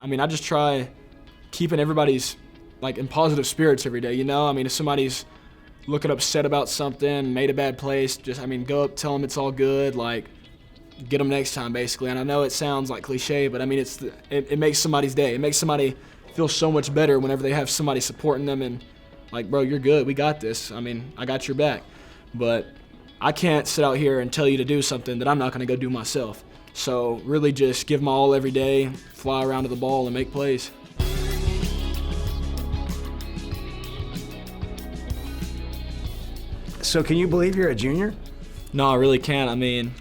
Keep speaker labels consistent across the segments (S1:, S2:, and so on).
S1: I mean, I just try keeping everybody's like in positive spirits every day, you know? I mean, if somebody's looking upset about something, made a bad place, just, I mean, go up, tell them it's all good, like, get them next time, basically. And I know it sounds like cliche, but I mean, it makes somebody's day. It makes somebody feel so much better whenever they have somebody supporting them and like, bro, you're good, we got this. I mean, I got your back. But I can't sit out here and tell you to do something that I'm not gonna go do myself. So really just give my all every day, fly around to the ball and make plays.
S2: So can you believe you're a junior?
S1: No, I really can't. I mean,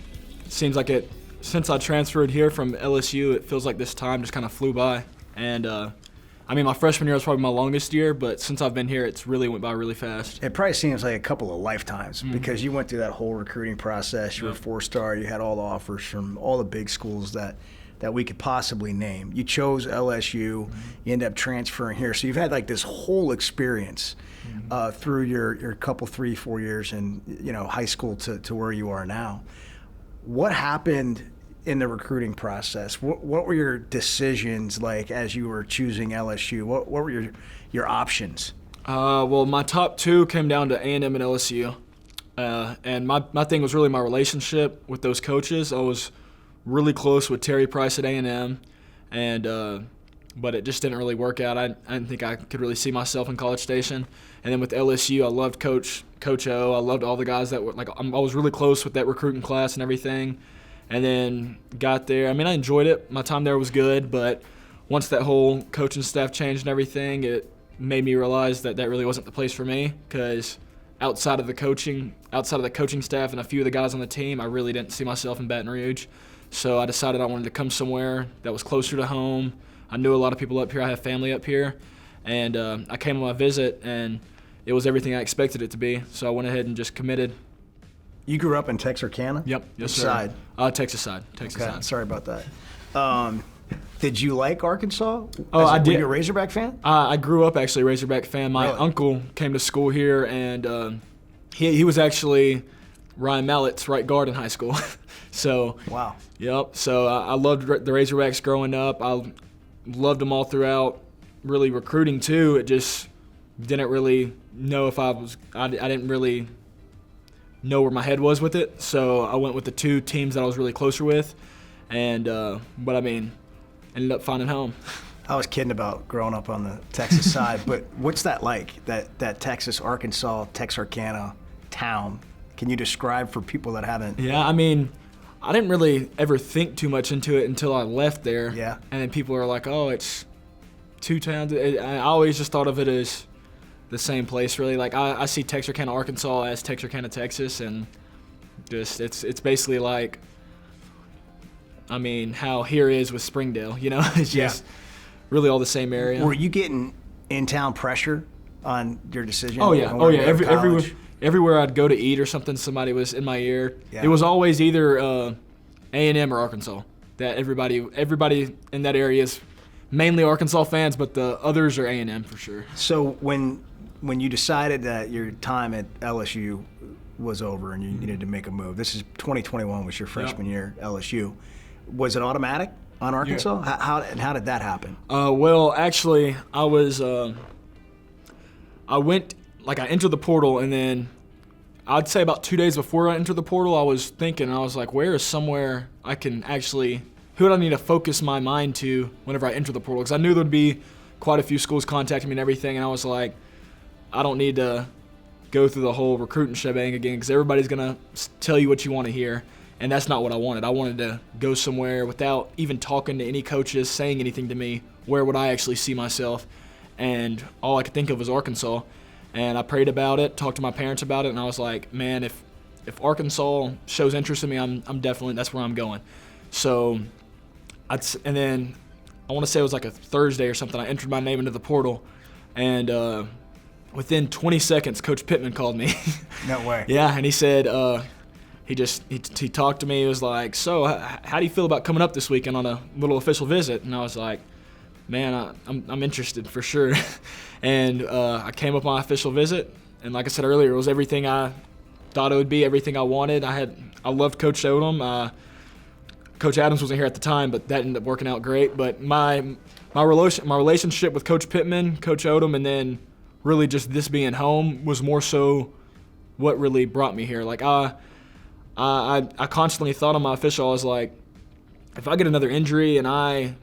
S1: it seems like since I transferred here from LSU, it feels like this time just kind of flew by. And I mean, my freshman year was probably my longest year, but since I've been here, it's really went by really fast.
S2: It probably seems like a couple of lifetimes because you went through that whole recruiting process. You were a 4-star. You had all the offers from all the big schools that we could possibly name. You chose LSU. You ended up transferring here. So you've had like this whole experience through your couple, 3-4 years in high school to where you are now. What happened in the recruiting process? What were your decisions like as you were choosing LSU? What were your options?
S1: Well, my top two came down to A&M and LSU. And my thing was really my relationship with those coaches. I was really close with Terry Price at A&M, but it just didn't really work out. I didn't think I could really see myself in College Station. And then with LSU, I loved Coach O. I loved all the guys that were like, I was really close with that recruiting class and everything. And then got there. I mean, I enjoyed it. My time there was good, but once that whole coaching staff changed and everything, it made me realize that really wasn't the place for me, because outside of the coaching staff and a few of the guys on the team, I really didn't see myself in Baton Rouge. So I decided I wanted to come somewhere that was closer to home. I knew a lot of people up here. I have family up here. And I came on my visit, and it was everything I expected it to be. So I went ahead and just committed.
S2: You grew up in Texarkana?
S1: Yep. Yes,
S2: Which
S1: sir.
S2: side?
S1: Texas side. Texas side.
S2: Sorry about that. Did you like Arkansas?
S1: Oh, I did.
S2: Were you a Razorback fan?
S1: I grew up actually a Razorback fan. My uncle came to school here, and he was actually Ryan Mallett's right guard in high school. So
S2: wow.
S1: Yep. So I loved the Razorbacks growing up. I loved them all throughout. Really recruiting too. It just didn't really know if I didn't really know where my head was with it. So I went with the two teams that I was really closer with, and but I mean, ended up finding home.
S2: I was kidding about growing up on the Texas side, but what's that like? That Texas, Arkansas, Texarkana town. Can you describe for people that haven't?
S1: Yeah, I mean, I didn't really ever think too much into it until I left there.
S2: Yeah.
S1: And then people are like, "Oh, it's two towns." I always just thought of it as the same place, really. Like I see Texarkana, Arkansas as Texarkana, Texas, and just it's basically like, I mean, how here is with Springdale, you know? It's just really all the same area.
S2: Were you getting in-town pressure on your decision?
S1: Oh yeah, everywhere I'd go to eat or something, somebody was in my ear.
S2: Yeah.
S1: It was always either A&M or Arkansas. That everybody in that area is mainly Arkansas fans, but the others are A&M for sure.
S2: So when you decided that your time at LSU was over and you needed to make a move, this is 2021 was your freshman year at LSU. Was it automatic on Arkansas? Yeah. How did that happen?
S1: Well, actually, I entered the portal, and then I'd say about 2 days before I entered the portal, I was thinking, I was like, where is somewhere I can actually, who would I need to focus my mind to whenever I enter the portal? Because I knew there'd be quite a few schools contacting me and everything, and I was like, I don't need to go through the whole recruiting shebang again, because everybody's going to tell you what you want to hear, and that's not what I wanted. I wanted to go somewhere without even talking to any coaches, saying anything to me, where would I actually see myself, and all I could think of was Arkansas. And I prayed about it, talked to my parents about it, and I was like, man, if Arkansas shows interest in me, I'm definitely, that's where I'm going. So, and then I want to say it was like a Thursday or something, I entered my name into the portal, and within 20 seconds, Coach Pittman called me.
S2: No way.
S1: Yeah, and he said, he talked to me. He was like, so how do you feel about coming up this weekend on a little official visit? And I was like, man, I'm interested for sure. And I came up on my official visit, and like I said earlier, it was everything I thought it would be, everything I wanted. I loved Coach Odom. Coach Adams wasn't here at the time, but that ended up working out great. But my relationship with Coach Pittman, Coach Odom, and then really just this being home was more so what really brought me here. Like I constantly thought on my official, I was like, if I get another injury and I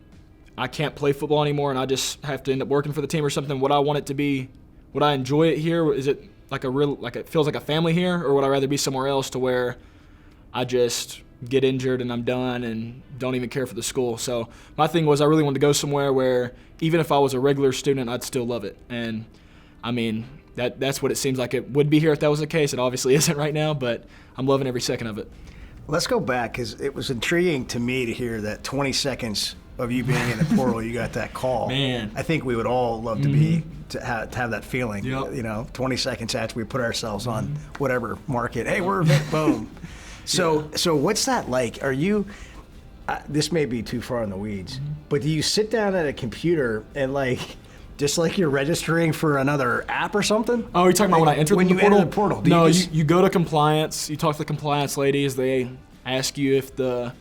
S1: can't play football anymore and I just have to end up working for the team or something, would I want it to be, would I enjoy it here? Is it like it feels like a family here, or would I rather be somewhere else to where I just get injured and I'm done and don't even care for the school? So my thing was I really wanted to go somewhere where even if I was a regular student, I'd still love it. And I mean, that's what it seems like it would be here if that was the case. It obviously isn't right now, but I'm loving every second of it.
S2: Let's go back, because it was intriguing to me to hear that 20 seconds of you being in the portal, you got that call.
S1: Man.
S2: I think we would all love to to have that feeling.
S1: Yep.
S2: You know, 20 seconds after we put ourselves on whatever market. Hey, we're boom. So what's that like? Are you? This may be too far in the weeds, but do you sit down at a computer and just like you're registering for another app or something?
S1: Oh, you're talking about when I entered
S2: when
S1: the
S2: you
S1: portal?
S2: enter the portal?
S1: No, you go to compliance. You talk to the compliance ladies. They ask you if the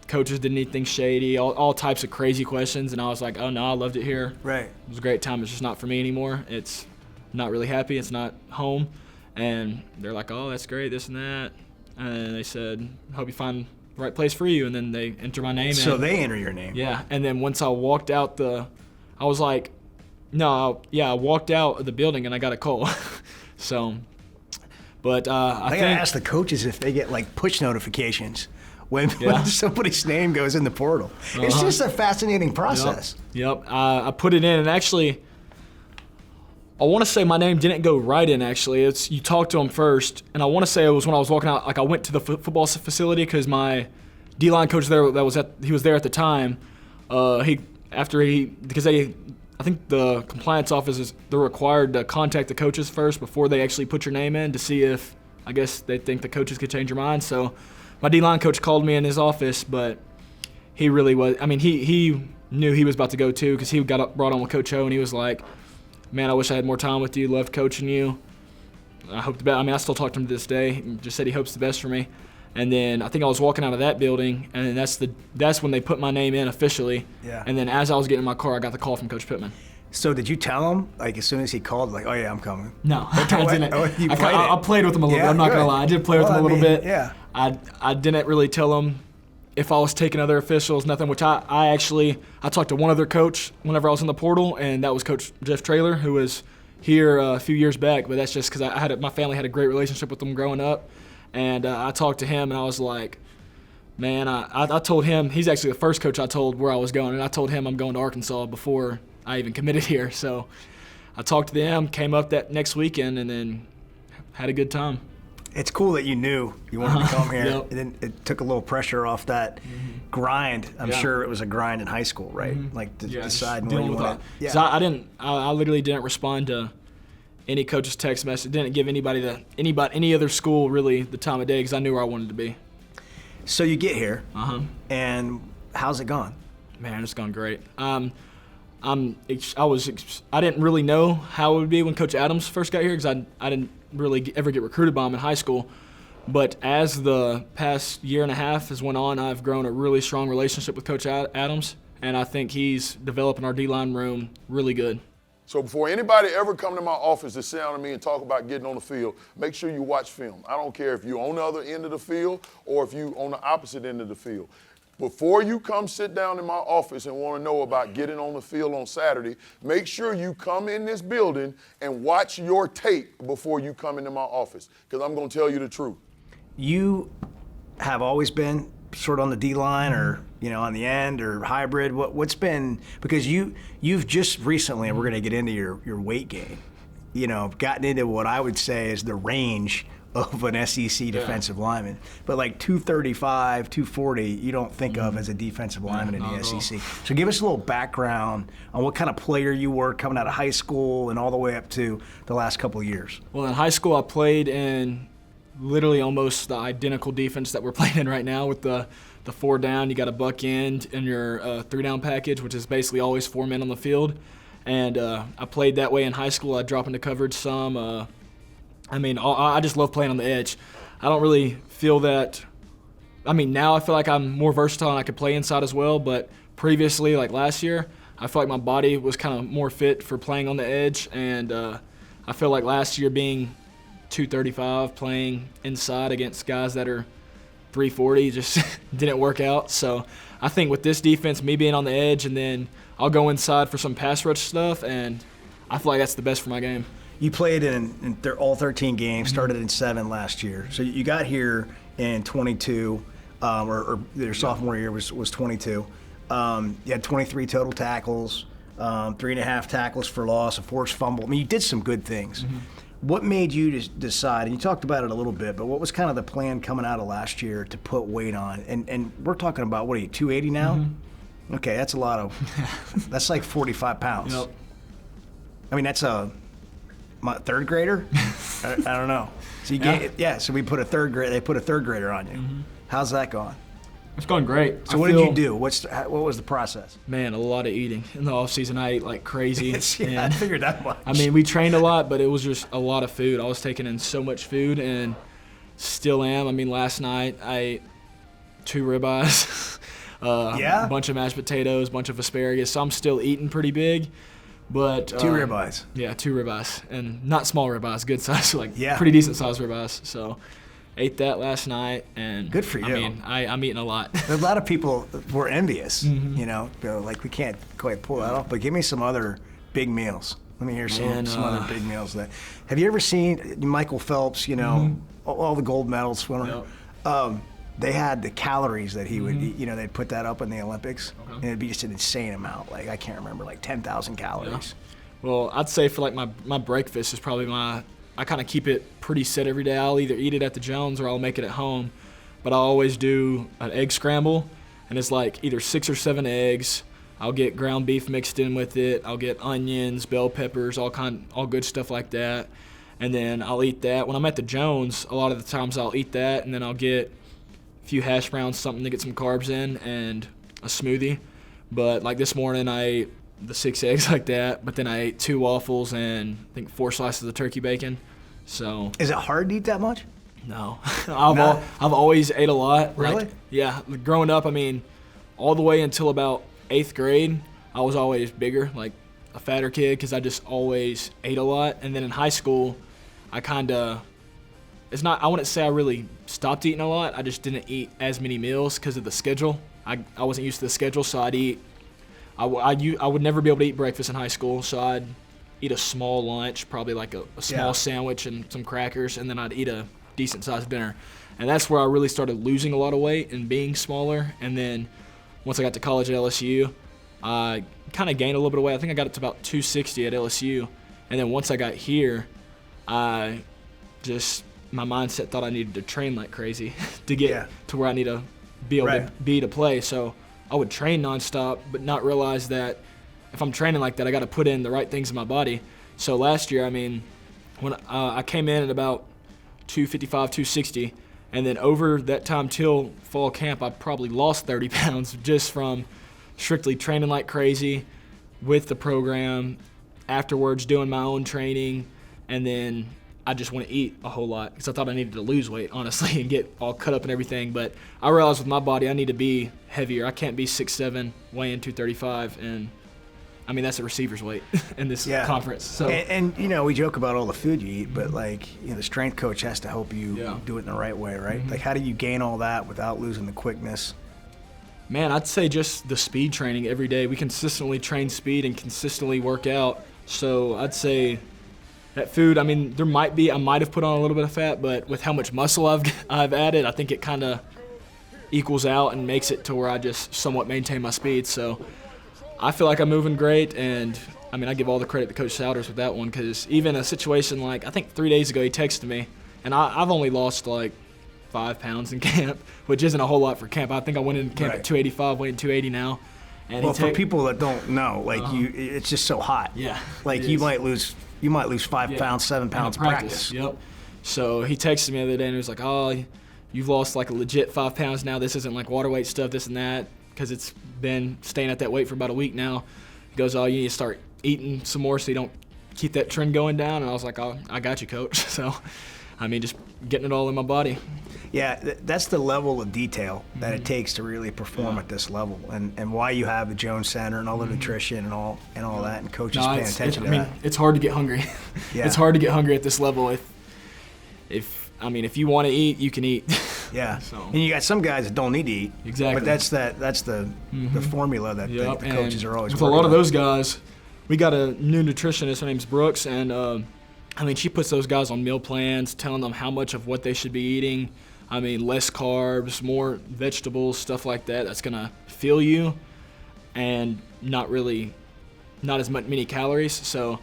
S1: coaches did anything shady, all types of crazy questions. And I was like, oh, no, I loved it here.
S2: Right.
S1: It was a great time. It's just not for me anymore. It's not really happy. It's not home. And they're like, oh, that's great, this and that. And they said, hope you find the right place for you. And then they enter my name.
S2: So they enter your name.
S1: Yeah. And then once I walked out I was like, no, I walked out of the building and I got a call. So, but I
S2: gotta ask the coaches if they get push notifications when somebody's name goes in the portal. It's just a fascinating process.
S1: Yep. I put it in, and actually, I want to say my name didn't go right in. Actually, you talk to them first, and I want to say it was when I was walking out. Like I went to the football facility because my D-line coach there he was there at the time. I think the compliance office they're required to contact the coaches first before they actually put your name in to see if, I guess, they think the coaches could change your mind. So my D-line coach called me in his office, but he really was, I mean, he knew he was about to go too because he got brought on with Coach O, and he was like, man, I wish I had more time with you, loved coaching you. I hope the best. I mean, I still talk to him to this day. He just said he hopes the best for me. And then I think I was walking out of that building, and that's when they put my name in officially.
S2: Yeah.
S1: And then as I was getting in my car, I got the call from Coach Pittman.
S2: So did you tell him, as soon as he called, oh yeah, I'm coming?
S1: No, I didn't. I played with him a little bit.
S2: Yeah,
S1: I'm not going to lie. I did play with him a little bit.
S2: Yeah.
S1: I didn't really tell him if I was taking other officials, nothing, which I talked to one other coach whenever I was in the portal, and that was Coach Jeff Traylor, who was here a few years back, but that's just because my family had a great relationship with him growing up. And I talked to him, and I was like, man, I told him, he's actually the first coach I told where I was going, and I told him I'm going to Arkansas before I even committed here. So I talked to them, came up that next weekend, and then had a good time.
S2: It's cool that you knew you wanted to come here.
S1: Yep.
S2: It took a little pressure off that grind. I'm sure it was a grind in high school, right? Deciding where you want to.
S1: Yeah. So I literally didn't respond to any coach's text message. Didn't give any other school really the time of day because I knew where I wanted to be.
S2: So you get here, and how's it gone?
S1: Man, it's gone great. I didn't really know how it would be when Coach Adams first got here because I didn't really ever get recruited by him in high school. But as the past year and a half has went on, I've grown a really strong relationship with Coach Adams, and I think he's developing our D-line room really good.
S3: So before anybody ever come to my office to sit down to me and talk about getting on the field, make sure you watch film. I don't care if you're on the other end of the field or if you're on the opposite end of the field. Before you come sit down in my office and want to know about getting on the field on Saturday, make sure you come in this building and watch your tape before you come into my office, because I'm going to tell you the truth.
S2: You have always been sort of on the D-line or, on the end or hybrid? What's been, because you've just recently, and we're going to get into your weight gain, gotten into what I would say is the range of an SEC defensive lineman. But 235, 240, you don't think of as a defensive lineman in the SEC. So give us a little background on what kind of player you were coming out of high school and all the way up to the last couple of years.
S1: Well, in high school, I played in literally almost the identical defense that we're playing in right now with the 4 down. You got a buck end in your 3 down package, which is basically always 4 men on the field. And I played that way in high school. I drop into coverage some. I just love playing on the edge. I don't really feel that I mean, now I feel like I'm more versatile and I could play inside as well, but previously, like last year, I feel like my body was kind of more fit for playing on the edge, and I feel like last year being 235, playing inside against guys that are 340 just didn't work out. So I think with this defense, me being on the edge, and then I'll go inside for some pass rush stuff, and I feel like that's the best for my game.
S2: You played in all 13 games, started in 7 last year. So you got here in 22, or your sophomore year was 22. You had 23 total tackles, 3.5 tackles for loss, a forced fumble. I mean, you did some good things. Mm-hmm. What made you decide, and you talked about it a little bit, but what was kind of the plan coming out of last year to put weight on? And we're talking about, what are you, 280 now? Mm-hmm. Okay, that's a lot of, that's like 45 pounds.
S1: Yep.
S2: I mean, that's my third grader? I don't know. So so we put a third grade. They put a third grader on you. Mm-hmm. How's that going?
S1: It's going great.
S2: So what did you do? What was the process?
S1: Man, a lot of eating. In the offseason, I ate like crazy.
S2: I figured that much.
S1: I mean, we trained a lot, but it was just a lot of food. I was taking in so much food and still am. I mean, last night I ate 2 ribeyes, a bunch of mashed potatoes, a bunch of asparagus. So I'm still eating pretty big. But
S2: 2 ribeyes.
S1: Yeah, 2 ribeyes. And not small ribeyes, good size, pretty decent size ribeyes. So ate that last night, and
S2: good for you.
S1: I mean, I'm eating a lot.
S2: There's a lot of people were envious, you know, like we can't quite pull that off. But give me some other big meals. Let me hear some other big meals. Have you ever seen Michael Phelps? You know, all the gold medal swimmer. Yep. They had the calories that he would eat. You know, they'd put that up in the Olympics, and it'd be just an insane amount. Like, I can't remember, like 10,000 calories.
S1: Yeah. Well, I'd say for like my breakfast is probably I kind of keep it pretty set every day. I'll either eat it at the Jones or I'll make it at home. But I always do an egg scramble, and it's like either 6 or 7 eggs. I'll get ground beef mixed in with it. I'll get onions, bell peppers, all good stuff like that. And then I'll eat that. When I'm at the Jones, a lot of the times I'll eat that, and then I'll get a few hash browns, something to get some carbs in, and a smoothie. But like this morning, I ate the 6 eggs like that, but then I ate 2 waffles and I think 4 slices of turkey bacon. So
S2: is it hard to eat that much?
S1: No. I've always ate a lot.
S2: Really?
S1: Yeah. Growing up, I mean, all the way until about 8th grade, I was always bigger, like a fatter kid, because I just always ate a lot. And then in high school, I wouldn't say I really stopped eating a lot. I just didn't eat as many meals because of the schedule. I wasn't used to the schedule, so I'd eat. I would never be able to eat breakfast in high school, so I'd eat a small lunch, probably like a small sandwich and some crackers, and then I'd eat a decent-sized dinner. And that's where I really started losing a lot of weight and being smaller. And then once I got to college at LSU, I kind of gained a little bit of weight. I think I got it to about 260 at LSU. And then once I got here, my mindset thought I needed to train like crazy to get to where I need to be able to be to play. So I would train nonstop, but not realize that if I'm training like that, I got to put in the right things in my body. So last year, I mean, when I came in at about 255, 260, and then over that time till fall camp, I probably lost 30 pounds just from strictly training like crazy with the program, afterwards doing my own training, and then I just want to eat a whole lot because I thought I needed to lose weight, honestly, and get all cut up and everything. But I realized with my body, I need to be heavier. I can't be 6'7", weighing 235, and I mean, that's a receiver's weight in this conference. So
S2: and you know, we joke about all the food you eat, but like, you know, the strength coach has to help you do it in the right way, right? Mm-hmm. Like, how do you gain all that without losing the quickness?
S1: Man, I'd say just the speed training every day. We consistently train speed and consistently work out. So I'd say that food, I mean, I might have put on a little bit of fat, but with how much muscle I've added, I think it kind of equals out and makes it to where I just somewhat maintain my speed. So I feel like I'm moving great, and I mean, I give all the credit to Coach Souders with that one, because even a situation like, I think 3 days ago he texted me, and I've only lost like 5 pounds in camp, which isn't a whole lot for camp. I think I went in camp at 285, weighing 280 now. And
S2: well, for people that don't know, like it's just so hot.
S1: Yeah.
S2: Like you might lose 5 pounds, 7 pounds practice.
S1: Yep. So he texted me the other day and he was like, "Oh, you've lost like a legit 5 pounds now. This isn't like water weight stuff, this and that, because it's been staying at that weight for about a week now." He goes, "Oh, you need to start eating some more so you don't keep that trend going down." And I was like, "Oh, I got you, coach." So, I mean, just getting it all in my body.
S2: Yeah, that's the level of detail that it takes to really perform at this level, and why you have the Jones Center and all the nutrition and all that, and coaches paying attention to that.
S1: It's hard to get hungry.
S2: Yeah.
S1: It's hard to get hungry at this level. If you want to eat, you can eat.
S2: Yeah,
S1: So.
S2: and you got some guys that don't need to eat.
S1: Exactly.
S2: But that's the formula that the coaches are always
S1: with a lot of those guys. We got a new nutritionist. Her name's Brooks, and she puts those guys on meal plans, telling them how much of what they should be eating. Less carbs, more vegetables, stuff like that. That's gonna fill you, and not as many calories. So,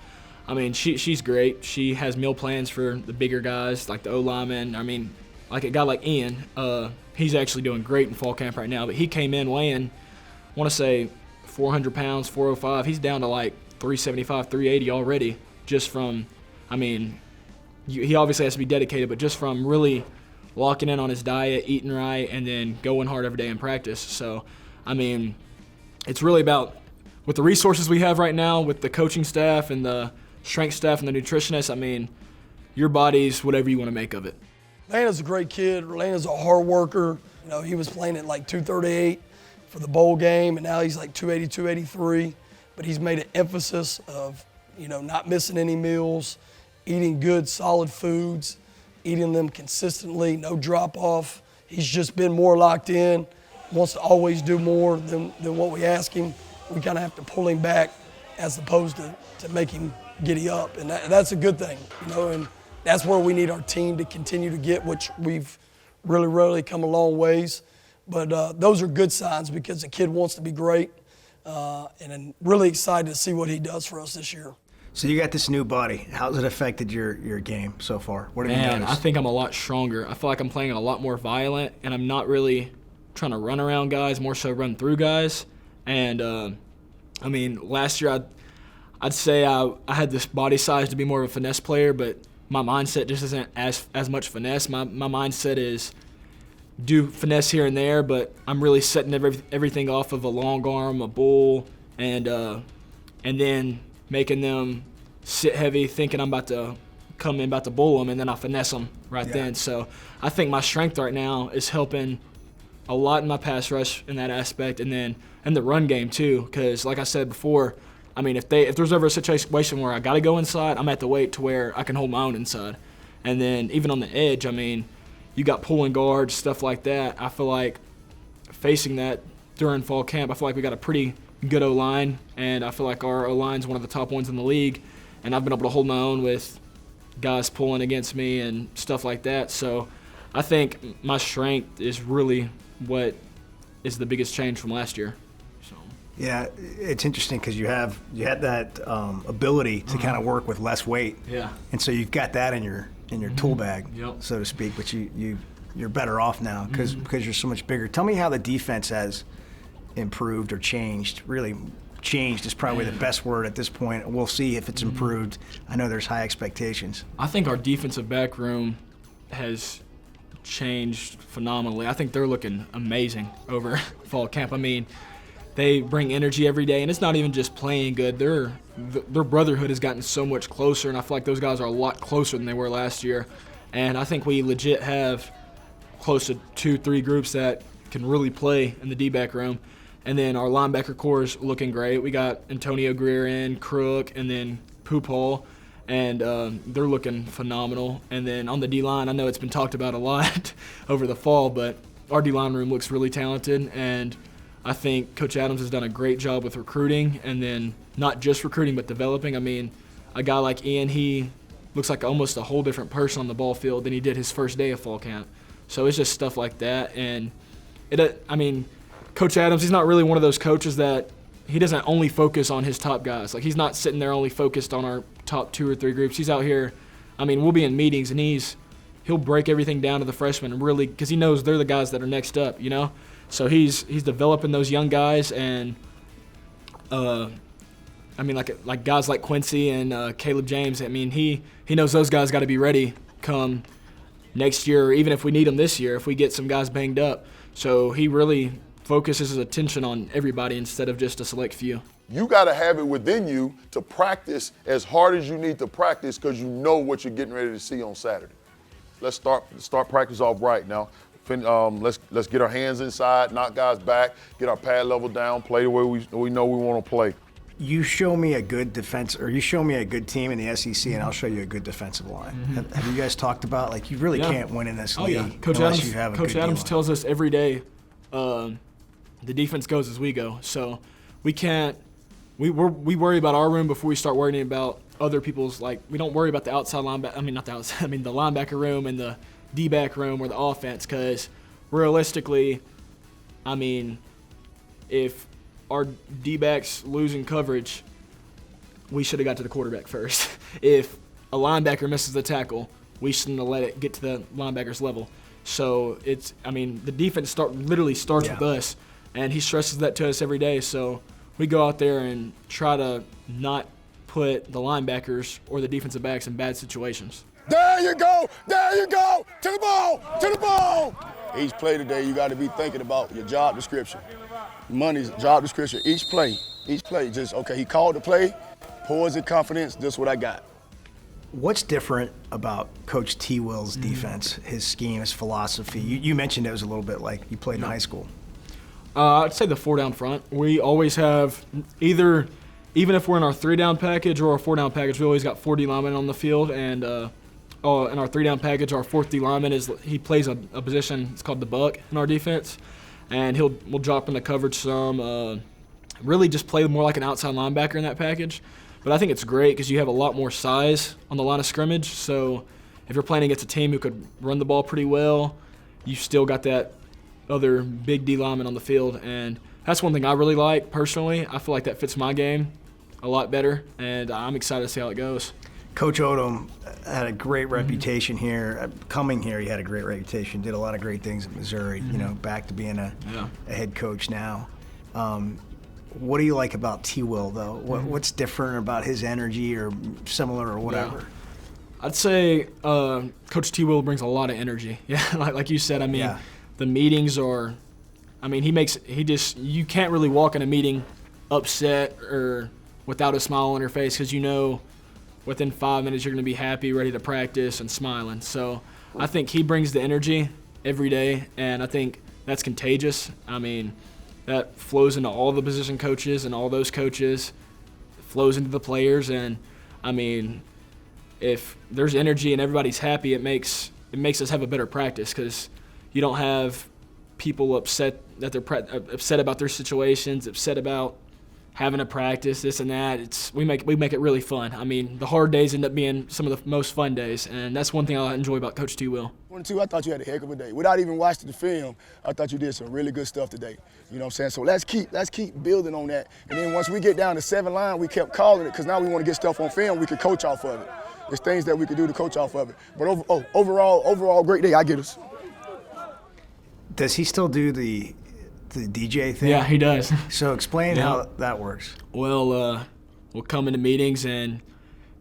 S1: she's great. She has meal plans for the bigger guys, like the O linemen. Like a guy like Ian, he's actually doing great in fall camp right now. But he came in weighing, I want to say, 400 pounds, 405. He's down to like 375, 380 already. Just from, he obviously has to be dedicated, but just from really locking in on his diet, eating right, and then going hard every day in practice. So, it's really about, with the resources we have right now, with the coaching staff and the strength staff and the nutritionist, your body's whatever you want to make of it.
S4: Landon's a great kid. Landon's a hard worker. He was playing at like 238 for the bowl game, and now he's like 280, 283. But he's made an emphasis of, not missing any meals, eating good, solid foods, eating them consistently, no drop off. He's just been more locked in, wants to always do more than what we ask him. We kind of have to pull him back as opposed to make him giddy up. And that's a good thing, and that's where we need our team to continue to get, which we've really come a long ways. But those are good signs because the kid wants to be great, and I'm really excited to see what he does for us this year.
S2: So you got this new body. How's it affected your game so far? What have you noticed?
S1: I think I'm a lot stronger. I feel like I'm playing a lot more violent, and I'm not really trying to run around guys, more so run through guys. And, last year I'd say I had this body size to be more of a finesse player, but my mindset just isn't as much finesse. My mindset is do finesse here and there, but I'm really setting everything off of a long arm, a bull, and then making them sit heavy, thinking I'm about to come in, about to bull them, and then I finesse them then. So I think my strength right now is helping a lot in my pass rush in that aspect, and then in the run game too. Because like I said before, if there's ever a situation where I got to go inside, I'm at the weight to where I can hold my own inside. And then even on the edge, you got pulling guards, stuff like that. I feel like facing that during fall camp, I feel like we got a pretty good O-line, and I feel like our O-line's one of the top ones in the league, and I've been able to hold my own with guys pulling against me and stuff like that. So I think my strength is really what is the biggest change from last year. So.
S2: Yeah, it's interesting because you had that ability to kind of work with less weight.
S1: Yeah.
S2: And so you've got that in your tool bag, so to speak. But you're better off now because you're so much bigger. Tell me how the defense has improved or changed. Really, changed is probably the best word at this point. We'll see if it's improved. I know there's high expectations.
S1: I think our defensive back room has changed phenomenally. I think they're looking amazing over fall camp. They bring energy every day, and it's not even just playing good. Their brotherhood has gotten so much closer, and I feel like those guys are a lot closer than they were last year. And I think we legit have close to 2-3 groups that can really play in the D-back room. And then our linebacker core is looking great. We got Antonio Greer in, Crook, and then Pohlman, and they're looking phenomenal. And then on the D-line, I know it's been talked about a lot over the fall, but our D-line room looks really talented, and I think Coach Adams has done a great job with recruiting, and then not just recruiting but developing. A guy like Ian, he looks like almost a whole different person on the ball field than he did his first day of fall camp. So it's just stuff like that. And Coach Adams, he's not really one of those coaches that he doesn't only focus on his top guys. Like, he's not sitting there only focused on our top 2 or 3 groups. He's out here, we'll be in meetings, and he'll break everything down to the freshmen, really, because he knows they're the guys that are next up, So he's developing those young guys, and like guys like Quincy and Caleb James. He knows those guys got to be ready come next year, or even if we need them this year, if we get some guys banged up. So he really focuses his attention on everybody instead of just a select few.
S3: You got to have it within you to practice as hard as you need to practice because you know what you're getting ready to see on Saturday. Let's start practice off right now. Let's get our hands inside, knock guys back, get our pad level down, play the way we know we want to play.
S2: You show me a good defense, or you show me a good team in the SEC, and I'll show you a good defensive line. Have you guys talked about, like, you really can't win in this league unless you have a good
S1: Adams
S2: D-line.
S1: tells us every day the defense goes as we go. So we can't – we worry about our room before we start worrying about other people's – like, we don't worry about the outside linebacker – I mean, not the outside – I mean, the linebacker room and the D-back room or the offense, because realistically, I mean, if – our D-backs losing coverage, we should have got to the quarterback first. If a linebacker misses the tackle, we shouldn't have let it get to the linebacker's level. So the defense literally starts with us, and he stresses that to us every day. So we go out there and try to not put the linebackers or the defensive backs in bad situations.
S5: There you go, to the ball. Each play today, you got to be thinking about your job description. Money's job description, each play, just, okay, he called the play, poise and confidence, this is what I got.
S2: What's different about Coach T. Will's defense, his scheme, his philosophy? You mentioned it was a little bit like you played in high school.
S1: I'd say the 4-down front. We always have even if we're in our 3-down package or our 4-down package, we always got 4 D linemen on the field. And in our 3-down package, our 4th D lineman he plays a position, it's called the buck in our defense. And we'll drop into coverage some, really just play more like an outside linebacker in that package. But I think it's great because you have a lot more size on the line of scrimmage. So if you're playing against a team who could run the ball pretty well, you still got that other big D lineman on the field. And that's one thing I really like personally. I feel like that fits my game a lot better, and I'm excited to see how it goes.
S2: Coach Odom had a great reputation here. Coming here, he had a great reputation, did a lot of great things at Missouri, back to being a head coach now. What do you like about T. Will, though? What's different about his energy or similar or whatever?
S1: Yeah. I'd say Coach T. Will brings a lot of energy. Yeah, like you said, the meetings are – you can't really walk in a meeting upset or without a smile on your face because within 5 minutes, you're going to be happy, ready to practice, and smiling. So I think he brings the energy every day, and I think that's contagious. That flows into all the position coaches and all those coaches. It flows into the players, and, if there's energy and everybody's happy, it makes us have a better practice because you don't have people upset that they're upset about their situations, upset about having a practice, this and that. We make it really fun. The hard days end up being some of the most fun days, and that's one thing I enjoy about Coach T. Will.
S5: 22, I thought you had a heck of a day. Without even watching the film, I thought you did some really good stuff today. You know what I'm saying? So let's keep building on that. And then once we get down to 7 line, we kept calling it because now we want to get stuff on film. We can coach off of it. There's things that we could do to coach off of it. But overall, great day. I get us.
S2: Does he still do the DJ thing?
S1: Yeah, he does.
S2: So explain how that works.
S1: Well, we'll come into meetings and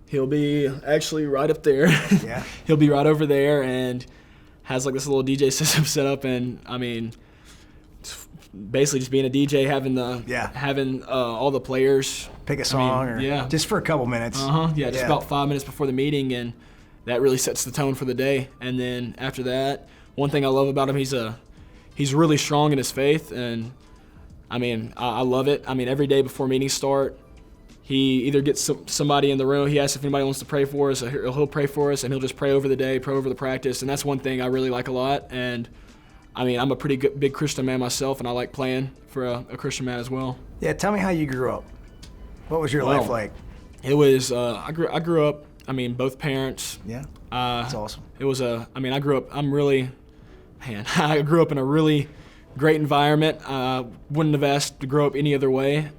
S1: he'll be actually right up there.
S2: Yeah.
S1: He'll be right over there and has like this little DJ system set up, and basically just being a DJ, having all the players
S2: pick a song just for a couple minutes.
S1: Just about 5 minutes before the meeting, and that really sets the tone for the day. And then after that, one thing I love about him, he's really strong in his faith, and I love it. Every day before meetings start, he either gets somebody in the room, he asks if anybody wants to pray for us, or he'll pray for us, and he'll just pray over the day, pray over the practice, and that's one thing I really like a lot. And I'm a pretty big Christian man myself, and I like playing for a Christian man as well.
S2: Yeah, tell me how you grew up. What was your life like?
S1: It was I grew up. Both parents.
S2: Yeah, that's awesome.
S1: It was I grew up. I grew up in a really great environment. Wouldn't have asked to grow up any other way.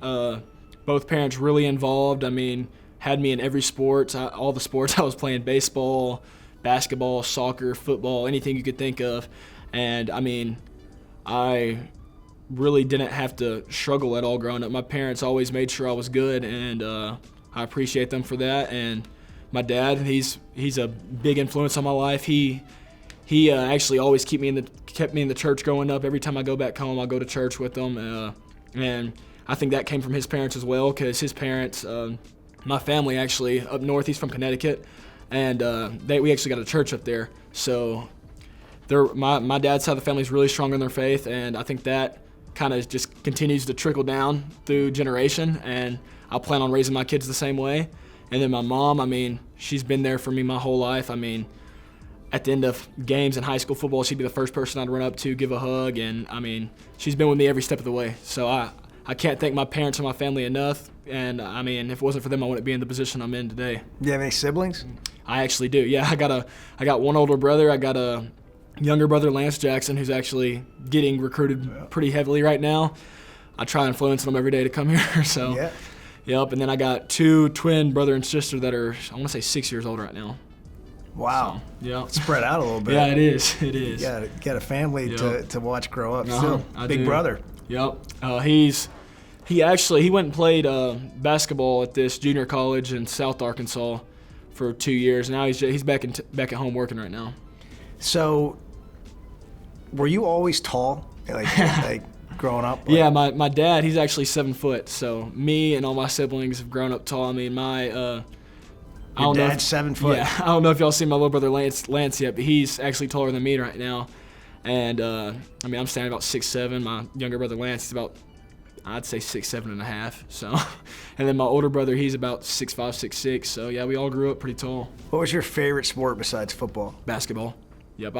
S1: Both parents really involved. Had me in every sport, all the sports. I was playing baseball, basketball, soccer, football, anything you could think of. And I really didn't have to struggle at all growing up. My parents always made sure I was good, and I appreciate them for that. And my dad, he's a big influence on my life. He actually always kept me in the church growing up. Every time I go back home, I'll go to church with them. And I think that came from his parents as well, because his parents, my family actually up north, he's from Connecticut, and we actually got a church up there. So my dad's side of the family is really strong in their faith, and I think that kind of just continues to trickle down through generation, and I plan on raising my kids the same way. And then my mom, I mean, she's been there for me my whole life. I mean, at the end of games in high school football, she'd be the first person I'd run up to, give a hug, and I mean, she's been with me every step of the way. So I can't thank my parents and my family enough, and I mean, if it wasn't for them, I wouldn't be in the position I'm in today.
S2: Do you have any siblings?
S1: I actually do. Yeah, I got one older brother. I got a younger brother, Landon Jackson, who's actually getting recruited pretty heavily right now. I try influencing them every day to come here. So,
S2: Yeah.
S1: Yep. And then I got 2 twin brother and sister that are, I want to say, 6 years old right now.
S2: Wow.
S1: So, yeah.
S2: Spread out a little bit.
S1: Yeah, it is. It is.
S2: You got a family
S1: Yep.
S2: to watch grow up.
S1: Uh-huh,
S2: Still,
S1: I
S2: big
S1: do.
S2: brother.
S1: Yep. He went and played basketball at this junior college in South Arkansas for 2 years. Now he's back at home working right now.
S2: So, were you always tall, like growing up?
S1: Yeah, my dad, he's actually 7 foot. So me and all my siblings have grown up tall. I mean,
S2: Your dad's 7 foot.
S1: Yeah, I don't know if y'all seen my little brother Lance yet, but he's actually taller than me right now. And I mean, I'm standing about 6'7". My younger brother Lance is about, I'd say 6'7.5". So, and then my older brother, he's about 6'5", 6'6". So yeah, we all grew up pretty tall.
S2: What was your favorite sport besides football?
S1: Basketball. Yep.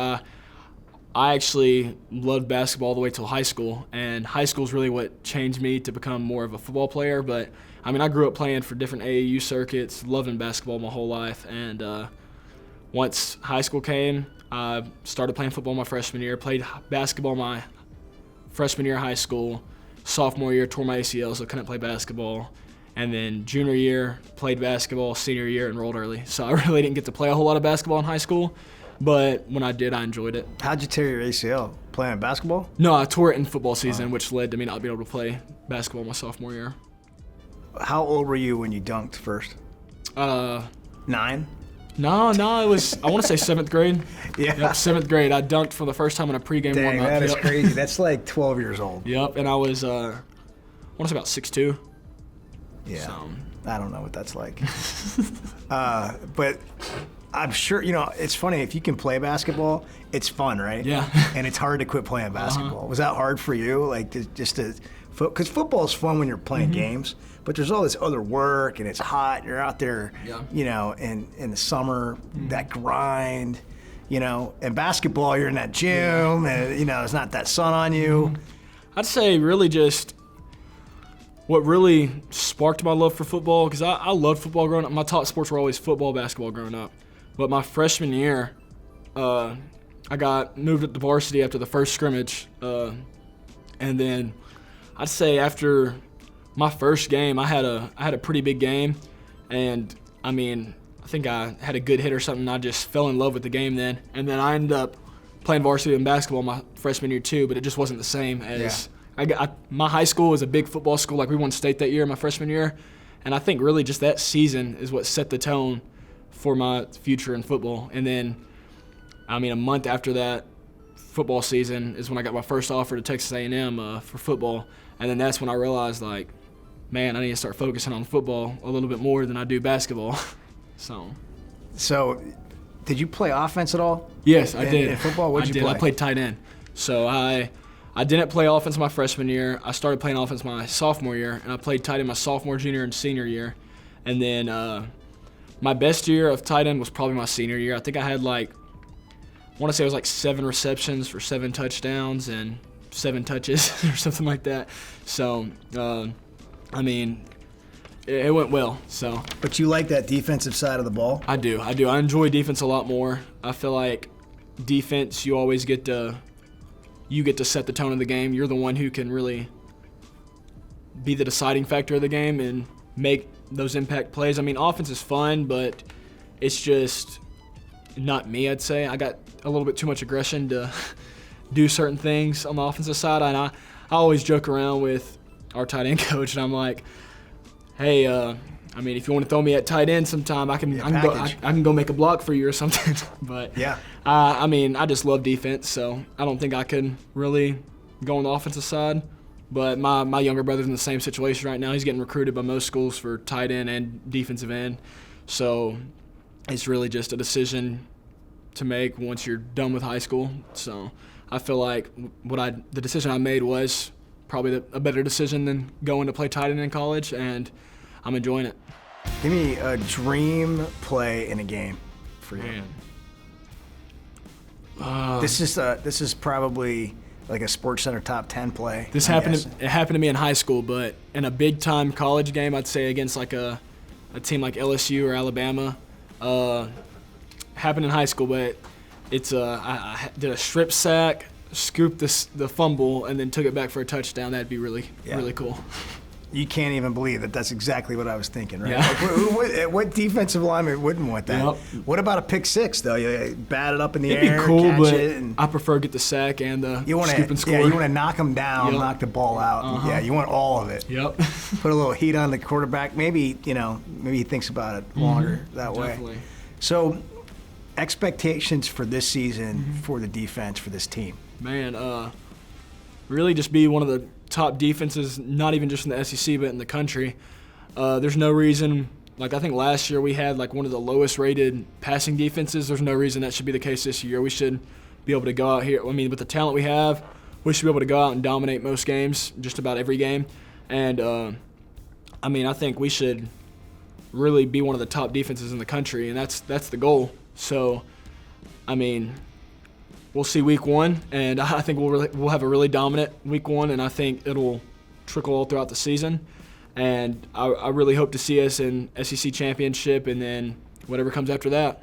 S1: I actually loved basketball all the way till high school, and high school is really what changed me to become more of a football player. But I mean, I grew up playing for different AAU circuits, loving basketball my whole life, and once high school came, I started playing football my freshman year, played basketball my freshman year of high school. Sophomore year, tore my ACL, so couldn't play basketball. And then junior year, played basketball. Senior year, enrolled early. So I really didn't get to play a whole lot of basketball in high school, but when I did, I enjoyed it.
S2: How'd you tear your ACL? Playing basketball?
S1: No, I tore it in football season, which led to me not being able to play basketball my sophomore year.
S2: How old were you when you dunked first? 9?
S1: No, it was, I want to say 7th grade.
S2: Yeah.
S1: Yep, 7th grade. I dunked for the first time in a pregame
S2: Dang,
S1: warm-up.
S2: that is
S1: Yep.
S2: crazy. That's like 12 years old.
S1: Yep, and I was, I want to say about 6'2".
S2: Yeah.
S1: So,
S2: I don't know what that's like. But I'm sure, it's funny, if you can play basketball, it's fun, right?
S1: Yeah.
S2: And it's hard to quit playing basketball. Was that hard for you? Like, because football is fun when you're playing games, but there's all this other work, and it's hot. You're out there, in the summer, that grind, and basketball, you're in that gym, and, there's not that sun on you.
S1: I'd say really just what really sparked my love for football, because I loved football growing up. My top sports were always football, basketball growing up. But my freshman year, I got moved up to varsity after the first scrimmage. And then I'd say after my first game, I had a pretty big game. And, I mean, I think I had a good hit or something. I just fell in love with the game then. And then I ended up playing varsity in basketball my freshman year too, but it just wasn't the same as my high school was a big football school. Like, we won state that year, my freshman year. And I think really just that season is what set the tone for my future in football. And then, I mean, a month after that football season is when I got my first offer to Texas A&M for football. And then that's when I realized, like, man, I need to start focusing on football a little bit more than I do basketball. So,
S2: did you play offense at all?
S1: Yes, I did.
S2: In football, what'd you play?
S1: I played tight end. So I didn't play offense my freshman year. I started playing offense my sophomore year, and I played tight end my sophomore, junior, and senior year. And then my best year of tight end was probably my senior year. I think I had I want to say it was 7 receptions for 7 touchdowns and 7 touches or something like that. So, I mean, it went well. So.
S2: But you like that defensive side of the ball?
S1: I do. I enjoy defense a lot more. I feel like defense, you always get to set the tone of the game. You're the one who can really be the deciding factor of the game and make those impact plays. I mean, offense is fun, but it's just not me, I'd say. I got a little bit too much aggression to do certain things on the offensive side. And I always joke around with our tight end coach, and I'm like, hey, I mean, if you want to throw me at tight end sometime, I can go make a block for you or something. But
S2: yeah,
S1: I mean, I just love defense, so I don't think I can really go on the offensive side. But my younger brother's in the same situation right now. He's getting recruited by most schools for tight end and defensive end. So it's really just a decision to make once you're done with high school. So I feel like the decision I made was probably a better decision than going to play tight end in college, and I'm enjoying it.
S2: Give me a dream play in a game for you.
S1: Man.
S2: This is probably like a Sports Center top 10 play.
S1: It happened to me in high school, but in a big time college game, I'd say against like a team like LSU or Alabama. Happened in high school, but it's I did a strip sack, scooped the fumble, and then took it back for a touchdown. That'd be really cool.
S2: You can't even believe that that's exactly what I was thinking, right?
S1: Yeah.
S2: Like, what defensive lineman wouldn't want that?
S1: Yep.
S2: What about a pick six, though? You bat it up in the
S1: It'd
S2: air,
S1: be cool,
S2: catch
S1: but
S2: it. And
S1: I prefer get the sack and the scoop and score.
S2: Yeah, you want to knock them down,
S1: Yep.
S2: knock the ball out.
S1: Uh-huh.
S2: Yeah, you want all of it.
S1: Yep.
S2: Put a little heat on the quarterback. Maybe he thinks about it longer that way.
S1: Definitely.
S2: So, expectations for this season for the defense for this team?
S1: Man, really just be one of the top defenses, not even just in the SEC, but in the country. There's no reason, like I think last year we had like one of the lowest rated passing defenses. There's no reason that should be the case this year. We should be able to go out here. I mean, with the talent we have, we should be able to go out and dominate most games, just about every game. And, I mean, I think we should really be one of the top defenses in the country, and that's the goal. So, I mean, we'll see week one, and I think we'll have a really dominant week one, and I think it'll trickle all throughout the season. And I really hope to see us in SEC championship, and then whatever comes after that.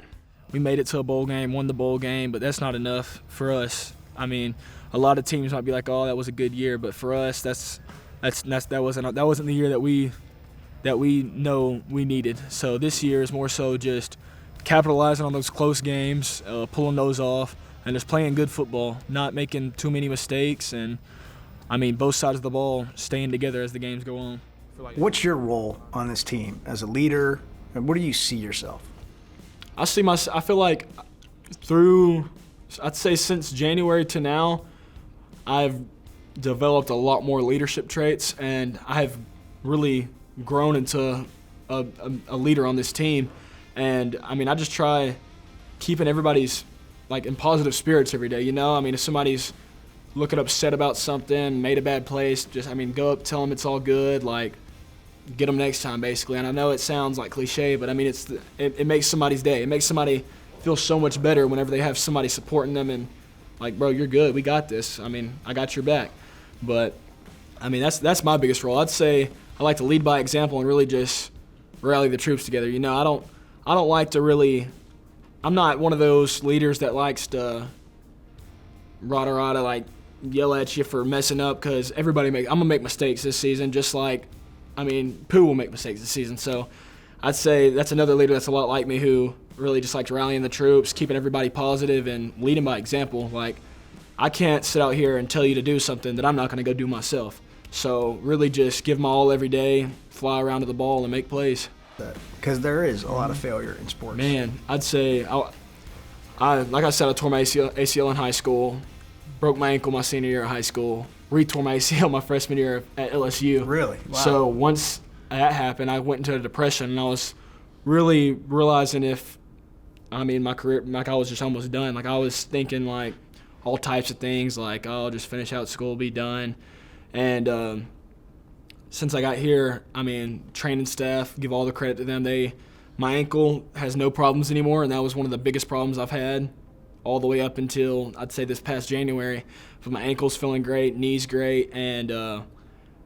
S1: We made it to a bowl game, won the bowl game, but that's not enough for us. I mean, a lot of teams might be like, "Oh, that was a good year," but for us, that wasn't the year that we know we needed. So this year is more so just capitalizing on those close games, pulling those off, and just playing good football, not making too many mistakes, and, I mean, both sides of the ball staying together as the games go on.
S2: What's your role on this team as a leader, and where do you see yourself?
S1: I feel like I'd say since January to now, I've developed a lot more leadership traits, and I've really grown into a leader on this team. And, I mean, I just try keeping everybody's, like, in positive spirits every day, I mean, if somebody's looking upset about something, made a bad place, go up, tell them it's all good, like, get them next time, basically. And I know it sounds like cliche, but, I mean, it makes somebody's day. It makes somebody feel so much better whenever they have somebody supporting them and, like, bro, you're good. We got this. I mean, I got your back. But, I mean, that's my biggest role. I'd say I like to lead by example and really just rally the troops together. I don't like to really – I'm not one of those leaders that likes to rah-rah-rah, like, yell at you for messing up, because I'm going to make mistakes this season, just like – I mean, Pooh will make mistakes this season. So I'd say that's another leader that's a lot like me, who really just likes rallying the troops, keeping everybody positive, and leading by example. Like, I can't sit out here and tell you to do something that I'm not going to go do myself. So really just give my all every day, fly around to the ball, and make plays.
S2: Because there is a lot of failure in sports.
S1: Man, I'd say, like I said, I tore my ACL in high school, broke my ankle my senior year of high school, retore my ACL my freshman year at LSU.
S2: Really? Wow.
S1: So once that happened, I went into a depression, and I was really realizing my career, like, I was just almost done. Like, I was thinking, like, all types of things, like, oh, I'll just finish out school, be done. And since I got here, I mean, training staff, give all the credit to them. My ankle has no problems anymore, and that was one of the biggest problems I've had all the way up until, I'd say, this past January. But my ankle's feeling great, knee's great, and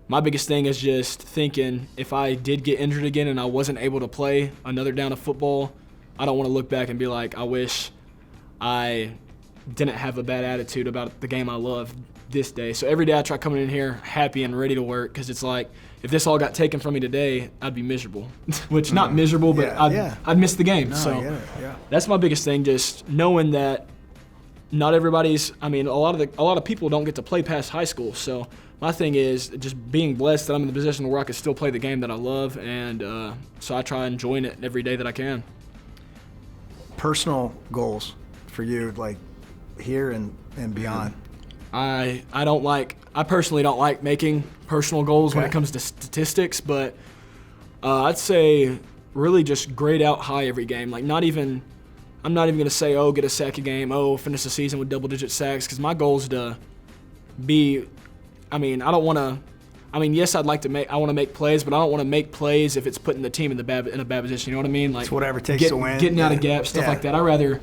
S1: my biggest thing is just thinking, if I did get injured again and I wasn't able to play another down of football, I don't want to look back and be like, I wish I didn't have a bad attitude about the game I love this day. So every day I try coming in here happy and ready to work, because it's like, if this all got taken from me today, I'd be miserable. Which, not miserable, but I'd miss the game.
S2: No,
S1: so
S2: I get it. Yeah.
S1: That's my biggest thing, just knowing that not everybody's, I mean, a lot of people don't get to play past high school. So my thing is just being blessed that I'm in the position where I can still play the game that I love, and so I try enjoying it every day that I can.
S2: Personal goals for you, like here and beyond.
S1: I personally don't like making personal goals when it comes to statistics, but I'd say really just grade out high every game. Like, not even, I'm not even going to say, oh, get a sack a game, oh, finish the season with double-digit sacks, because my goal is to be – I mean, I don't want to – I mean, yes, I want to make plays, but I don't want to make plays if it's putting the team in a bad position. You know what I mean? Like
S2: it's whatever it takes to win.
S1: Getting out of gaps, stuff like that. I rather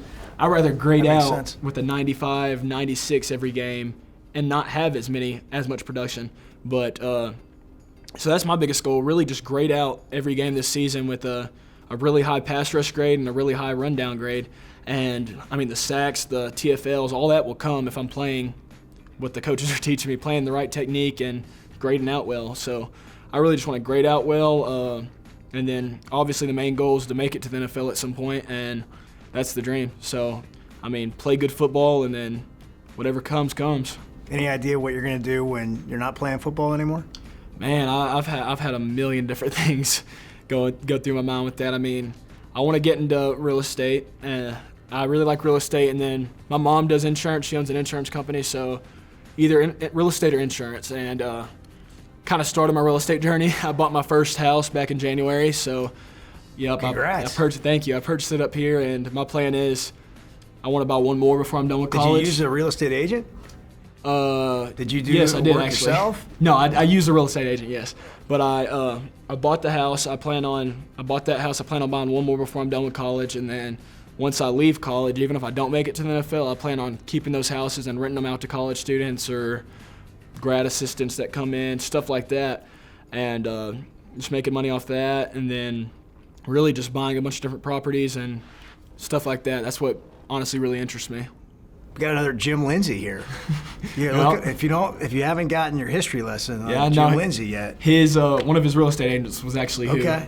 S1: grade
S2: makes
S1: out
S2: sense.
S1: with a 95, 96 every game and not have as much production. But so that's my biggest goal, really just grade out every game this season with a really high pass rush grade and a really high rundown grade. And, I mean, the sacks, the TFLs, all that will come if I'm playing what the coaches are teaching me, playing the right technique and grading out well. So I really just want to grade out well. And then, obviously, the main goal is to make it to the NFL at some point, and that's the dream. So, I mean, play good football, and then whatever comes, comes.
S2: Any idea what you're going to do when you're not playing football anymore?
S1: Man, I've had a million different things go through my mind with that. I mean, I want to get into real estate. I really like real estate, and then my mom does insurance. She owns an insurance company, so either real estate or insurance. And kind of started my real estate journey. I bought my first house back in January, so yep.
S2: Congrats.
S1: Thank you. I purchased it up here, and my plan is I want to buy one more before I'm done with college.
S2: Did you use a real estate agent? Did you do
S1: yes,
S2: the
S1: I did,
S2: work
S1: actually.
S2: yourself?
S1: No, I used a real estate agent, yes. But I bought the house. I bought that house. I plan on buying one more before I'm done with college, and then once I leave college, even if I don't make it to the NFL, I plan on keeping those houses and renting them out to college students or grad assistants that come in, stuff like that, and just making money off that, and then really just buying a bunch of different properties and stuff like that. That's what honestly really interests me.
S2: We got another Jim Lindsay here. If you haven't gotten your history lesson on Jim Lindsay yet,
S1: his one of his real estate agents was actually
S2: okay.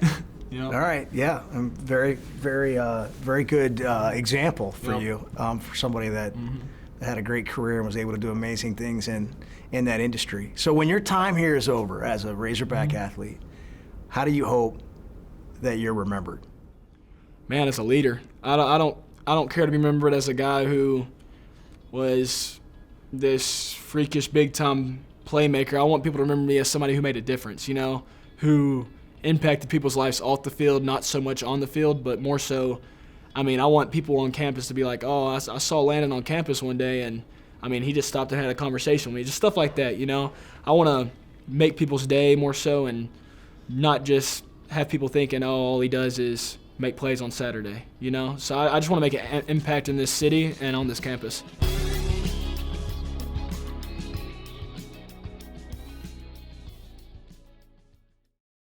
S1: All
S2: right, yeah, very, very, very good example for you, for somebody that had a great career and was able to do amazing things in that industry. So when your time here is over as a Razorback athlete, how do you hope that you're remembered?
S1: Man, as a leader, I don't care to be remembered as a guy who was this freakish big-time playmaker. I want people to remember me as somebody who made a difference, who impacted people's lives off the field, not so much on the field, but more so, I mean, I want people on campus to be like, oh, I saw Landon on campus one day, and, I mean, he just stopped and had a conversation with me, just stuff like that, I want to make people's day more so and not just have people thinking, oh, all he does is make plays on Saturday, So I just want to make an impact in this city and on this campus.